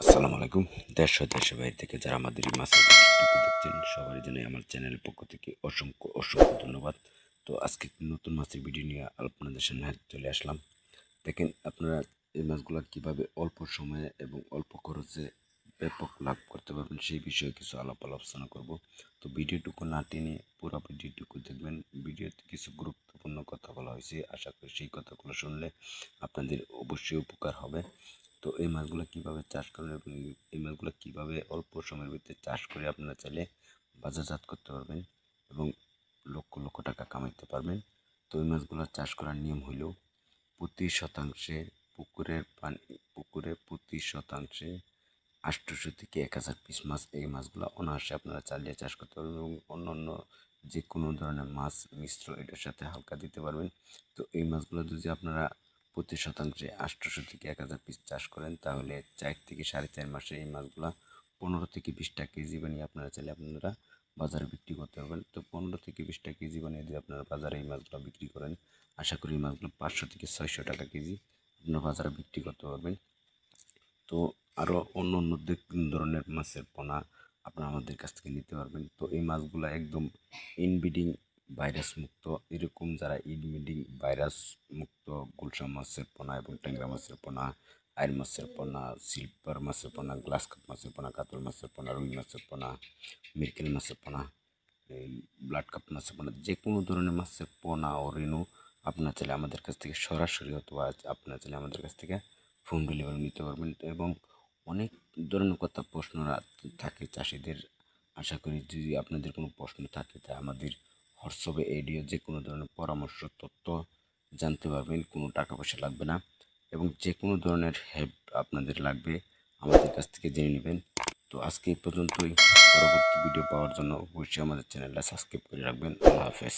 আসসালামু আলাইকুম। দেশ ও দেশের বাইরে থেকে যারা আমাদের এই মাছের ভিডিওটুকু দেখছেন সবারই জানাই আমার চ্যানেলের পক্ষ থেকে অসংখ্য অসংখ্য ধন্যবাদ। তো আজকে একটি নতুন মাছের ভিডিও নিয়ে আপনাদের সামনে চলে আসলাম। দেখেন আপনারা এই মাছগুলো কীভাবে অল্প সময়ে এবং অল্প খরচে ব্যাপক লাভ করতে পারবেন সেই বিষয়ে কিছু আলোচনা করব। তো ভিডিওটুকু না টেনে পুরো ভিডিওটুকু দেখবেন। ভিডিওতে কিছু গুরুত্বপূর্ণ কথা বলা হয়েছে, আশা করি সেই কথাগুলো শুনলে আপনাদের অবশ্যই উপকার হবে। তো এই মাছগুলো কীভাবে চাষ করবেন এবং এই মাছগুলো কীভাবে অল্প সময়ের ভিতরে চাষ করে আপনারা চাইলে বাজারজাত করতে পারবেন এবং লক্ষ লক্ষ টাকা কামাইতে পারবেন। তো এই মাছগুলো চাষ করার নিয়ম হলো প্রতি শতাংশে পুকুরে প্রতি শতাংশে 800 থেকে 1000 পিস মাছ, এই মাছগুলো অনায়াসে আপনারা চালিয়ে চাষ করতে পারবেন এবং অন্য যে কোনো ধরনের মাছ মিশ্র এটার সাথে হালকা দিতে পারবেন। তো এই মাছগুলো যদি আপনারা প্রতি শতাংশে 800 থেকে 1000 পিস চাষ করেন তাহলে 4 থেকে 4.5 মাসে এই মাছগুলো 15 থেকে 20 কেজি বানিয়ে আপনারা চাইলে আপনারা বাজারে বিক্রি করতে পারবেন। তো 15 থেকে 20 কেজি বানিয়ে যদি আপনারা বাজারে এই মাছগুলো বিক্রি করেন, আশা করি এই মাছগুলো 500 থেকে 600 টাকা কেজি আপনারা বাজারে বিক্রি করতে পারবেন। তো আরও অন্য ধরনের মাছের পোনা আপনারা আমাদের কাছ থেকে নিতে পারবেন। তো এই মাছগুলো একদম ইনব্রিডিং ভাইরাস মুক্ত, এরকম যারা ইনব্রিডিং ভাইরাস মুক্ত গুলশা মাছের পোনা এবং ট্যাংরা মাছের পোনা, আইর মাছের পোনা, সিলভার মাছের পোনা, গ্লাস কাপ মাছের পোনা, কাতল মাছের পোনা, রুই মাছের পোনা, মিরকেল মাছের পোনা, এই ব্লাড কাপ মাছের পোনা, যে কোনো ধরনের মাছের পোনা ও রেণু আপনার চাইলে আমাদের কাছ থেকে সরাসরি অথবা আপনার চাইলে আমাদের কাছ থেকে হোম ডেলিভারি নিতে পারবেন। এবং অনেক ধরনের প্রশ্ন থাকে চাষিদের। আশা করি যদি আপনাদের কোনো প্রশ্ন থাকে তা আমাদের হোয়াটসঅ্যাপে এডিও যে কোনো ধরনের পরামর্শ তথ্য জানতে পারবেন, কোনো টাকা পয়সা লাগবে না এবং যে কোনো ধরনের হেল্প আপনাদের লাগবে আমাদের কাছ থেকে জেনে নেবেন। তো আজকে এই পর্যন্তই। পরবর্তী ভিডিও পাওয়ার জন্য অবশ্যই আমাদের চ্যানেলটা সাবস্ক্রাইব করে রাখবেন। আল্লাহ হাফেজ।